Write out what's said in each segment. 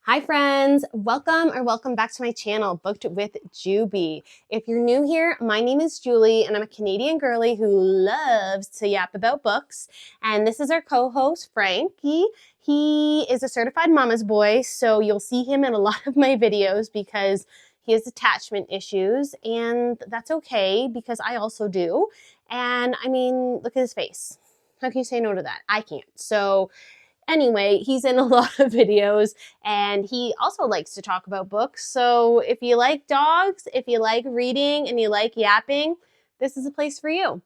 Hi friends, welcome back to my channel, Booked with Juby. If you're new here, my name is Julie and I'm a Canadian girly who loves to yap about books. And this is our co-host, Frankie. He is a certified mama's boy, so you'll see him in a lot of my videos because he has attachment issues, and that's okay because I also do. And I mean, look at his face. How can you say no to that? I can't. So anyway, he's in a lot of videos and he also likes to talk about books. So if you like dogs, if you like reading and you like yapping, this is a place for you.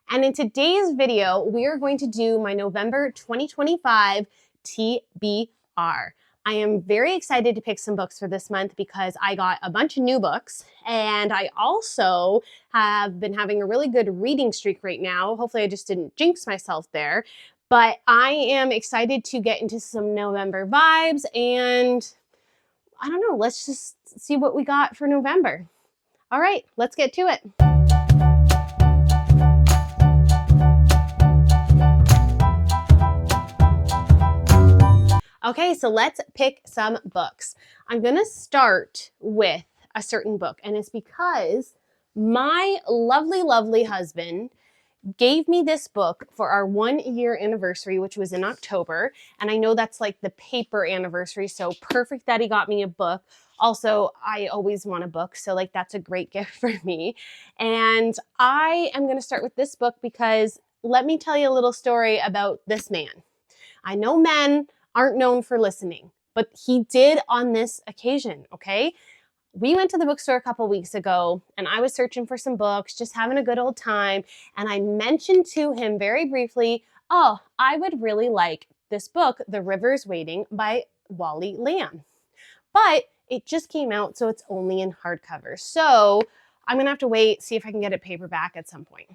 And in today's video, we are going to do my November 2025 TBR. I am very excited to pick some books for this month because I got a bunch of new books, and I also have been having a really good reading streak right now. Hopefully I just didn't jinx myself there. But I am excited to get into some November vibes, and I don't know, let's just see what we got for November. All right, let's get to it. Okay, so let's pick some books. I'm gonna start with a certain book, and it's because my lovely, lovely husband gave me this book for our 1-year anniversary, which was in October. And I know that's like the paper anniversary, so perfect that he got me a book. Also, I always want a book, so like that's a great gift for me. And I am gonna start with this book because let me tell you a little story about this man. I know men aren't known for listening, but he did on this occasion, okay? We went to the bookstore a couple weeks ago and I was searching for some books, just having a good old time. And I mentioned to him very briefly, oh, I would really like this book, The River's Waiting by Wally Lamb. But it just came out, so it's only in hardcover. So I'm gonna have to wait, see if I can get it paperback at some point.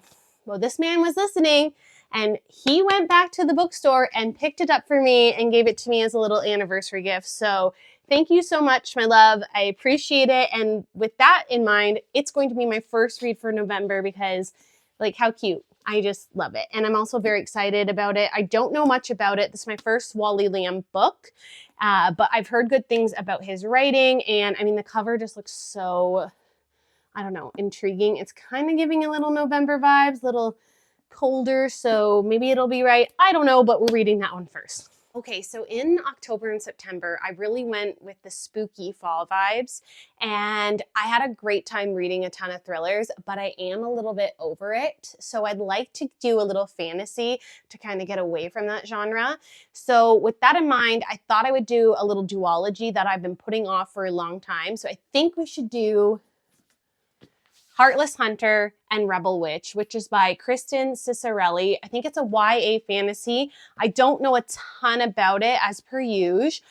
Well, this man was listening and he went back to the bookstore and picked it up for me and gave it to me as a little anniversary gift. So thank you so much, my love. I appreciate it. And with that in mind, it's going to be my first read for November because, like, how cute. I just love it. And I'm also very excited about it. I don't know much about it. This is my first Wally Lamb book, but I've heard good things about his writing. And I mean, the cover just looks so, I don't know, intriguing. It's kind of giving a little November vibes, little colder, so maybe it'll be right. I don't know, but we're reading that one first. Okay, so in October and September, I really went with the spooky fall vibes, and I had a great time reading a ton of thrillers, but I am a little bit over it. So I'd like to do a little fantasy to kind of get away from that genre. So with that in mind, I thought I would do a little duology that I've been putting off for a long time. So I think we should do Heartless Hunter and Rebel Witch, which is by Kristen Cicarelli. I think it's a YA fantasy. I don't know a ton about it as per usual,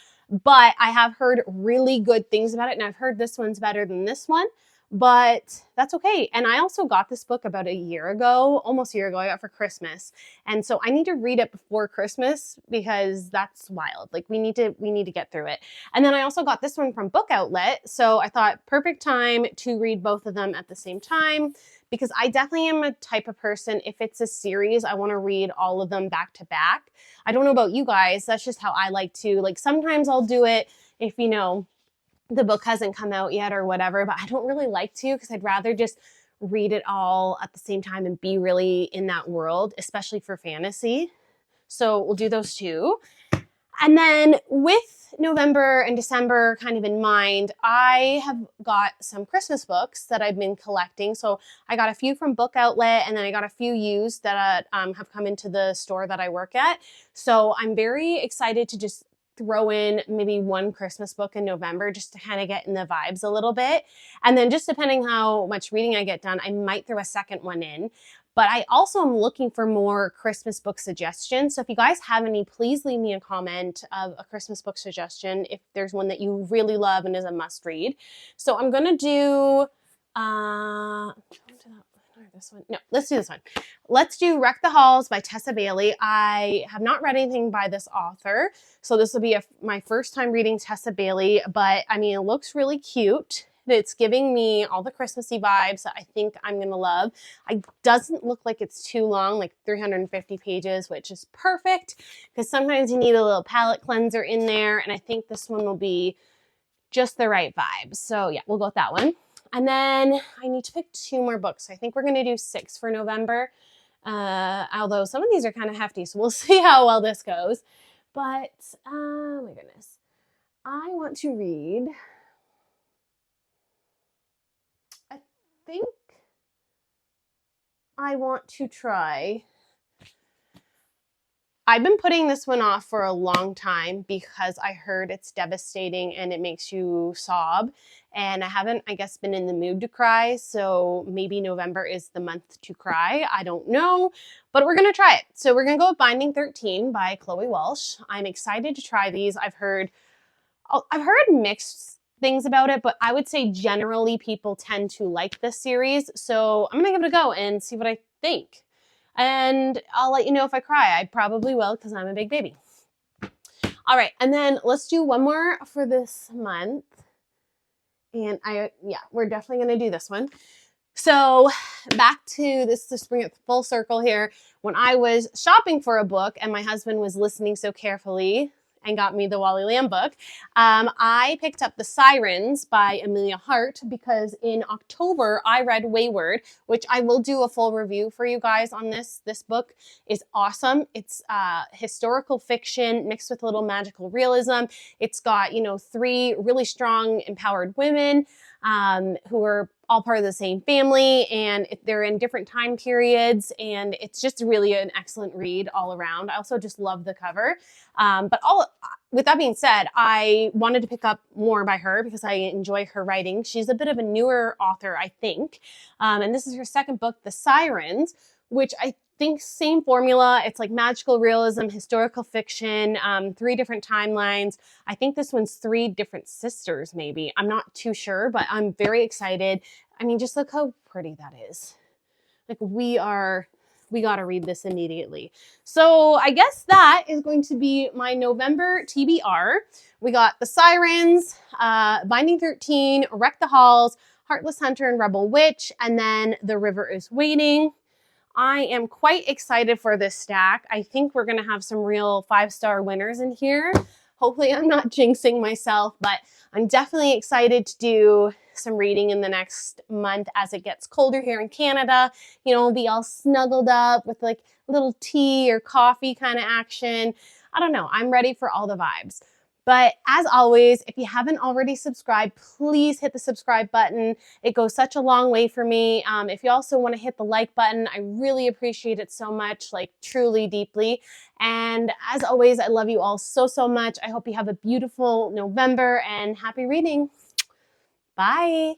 but I have heard really good things about it, and I've heard this one's better than this one, but that's okay. And I also got this book about a year ago, almost a year ago. I got it for Christmas. And so I need to read it before Christmas because that's wild. Like we need to get through it. And then I also got this one from Book Outlet. So I thought perfect time to read both of them at the same time because I definitely am a type of person, if it's a series, I want to read all of them back to back. I don't know about you guys. That's just how I like to, like sometimes I'll do it if, you know, the book hasn't come out yet or whatever, but I don't really like to because I'd rather just read it all at the same time and be really in that world, especially for fantasy. So we'll do those two. And then with November and December kind of in mind, I have got some Christmas books that I've been collecting. So I got a few from Book Outlet, and then I got a few used that have come into the store that I work at. So I'm very excited to just throw in maybe one Christmas book in November just to kind of get in the vibes a little bit. And then just depending how much reading I get done, I might throw a second one in. But I also am looking for more Christmas book suggestions. So if you guys have any, please leave me a comment of a Christmas book suggestion if there's one that you really love and is a must read. So I'm going to do, this one. No, let's do this one. Let's do Wreck the Halls by Tessa Bailey. I have not read anything by this author, so this will be my first time reading Tessa Bailey, but I mean, it looks really cute. It's giving me all the Christmassy vibes that I think I'm gonna love. It doesn't look like it's too long, like 350 pages, which is perfect because sometimes you need a little palate cleanser in there, and I think this one will be just the right vibe. So yeah, we'll go with that one. And then I need to pick 2 more books. I think we're gonna do 6 for November. Although some of these are kind of hefty, so we'll see how well this goes. But, oh my goodness. I want to read, I think I want to try, I've been putting this one off for a long time because I heard it's devastating and it makes you sob. And I haven't, I guess, been in the mood to cry. So maybe November is the month to cry. I don't know, but we're going to try it. So we're going to go with Binding 13 by Chloe Walsh. I'm excited to try these. I've heard mixed things about it, but I would say generally people tend to like this series. So I'm going to give it a go and see what I think. And I'll let you know if I cry. I probably will because I'm a big baby. All right, and then let's do one more for this month. And we're definitely going to do this one. So back to this, to bring it full circle here. When I was shopping for a book and my husband was listening so carefully and got me the Wally Lamb book, I picked up The Sirens by Amelia Hart because in October I read Wayward, which I will do a full review for you guys on this. This book is awesome. It's historical fiction mixed with a little magical realism. It's got, 3 really strong, empowered women who are all part of the same family, and they're in different time periods, and it's just really an excellent read all around. I also just love the cover. With that being said, I wanted to pick up more by her because I enjoy her writing. She's a bit of a newer author, I think, and this is her second book, The Sirens, which I think same formula. It's like magical realism, historical fiction, 3 different timelines. I think this one's 3 different sisters, maybe. I'm not too sure, but I'm very excited. I mean, just look how pretty that is. Like we got to read this immediately. So I guess that is going to be my November TBR. We got The Sirens, Binding 13, Wreck the Halls, Heartless Hunter and Rebel Witch, and then The River is Waiting. I am quite excited for this stack. I think we're going to have some real 5-star winners in here. Hopefully I'm not jinxing myself, but I'm definitely excited to do some reading in the next month as it gets colder here in Canada. We'll be all snuggled up with like a little tea or coffee kind of action. I don't know. I'm ready for all the vibes. But as always, if you haven't already subscribed, please hit the subscribe button. It goes such a long way for me. If you also want to hit the like button, I really appreciate it so much, like truly, deeply. And as always, I love you all so, so much. I hope you have a beautiful November and happy reading. Bye.